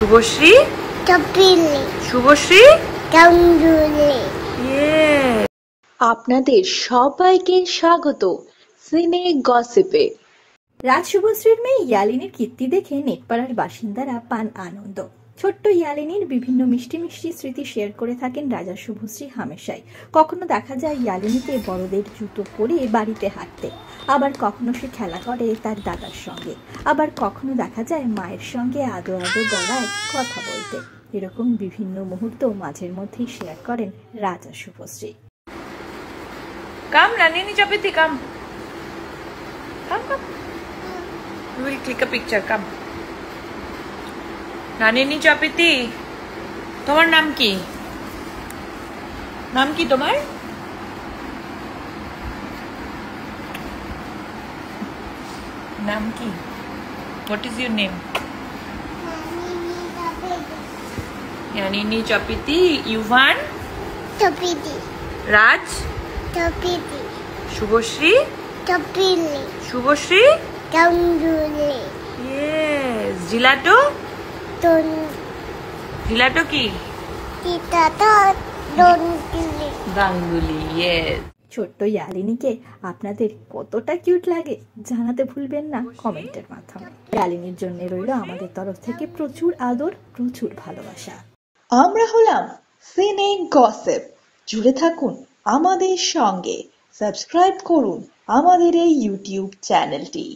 Subhashree Kapili. Subhashree Kanduli. আপনাদের সবাইকে স্বাগত সিনে গসিপে। রাজ শুভশ্রীর মেয়ে ইয়ালিনীর কীর্তি দেখে নেটপাড়ার বাসিন্দারা পান আনন্দ। ছোট্ট ইয়ালিনীর বিভিন্ন মিষ্টি মিষ্টি স্মৃতি শেয়ার করে থাকেন রাজা শুভশ্রী হামেশাই। কখনো দেখা যায় ইয়ালিনীকে বড়দের জুতো পরে বাড়িতে হাঁটতে, আবার কখনো সে খেলা করে তার দাদার সঙ্গে, আবার কখনো দেখা যায় মায়ের সঙ্গে আদো আদো গলায় কথা বলতে। এরকম বিভিন্ন মুহূর্ত মাঝের মধ্যেই শেয়ার করেন রাজা Subhashree. Come, Nanini Chapiti, come. Come. We will click a picture, come. Nanini Chapiti, তোমার নাম কি? নাম কি তোমার? নাম কি? What is your name? Nanini Chapiti, Yuvan, Kapili. Raj, Kapili. Subhashree Kapili. Subhashree Kanduli. Yes. জিলাটো Don. জিলাটো কি? Kita tak Dongili. Ganguly. Yes. ছোট্ট ইয়ালিনীকে আপনাদের কতটা কিউট লাগে জানাতে ভুলবেন না কমেন্টের মাধ্যমে। ইয়ালিনীর জন্য রইল আমাদের তরফ থেকে প্রচুর আদর, প্রচুর ভালোবাসা। আমরা হলাম সিনে গসিপ। জুড়ে থাকুন আমাদের সঙ্গে, সাবস্ক্রাইব করুন আমাদের এই ইউটিউব চ্যানেলটি।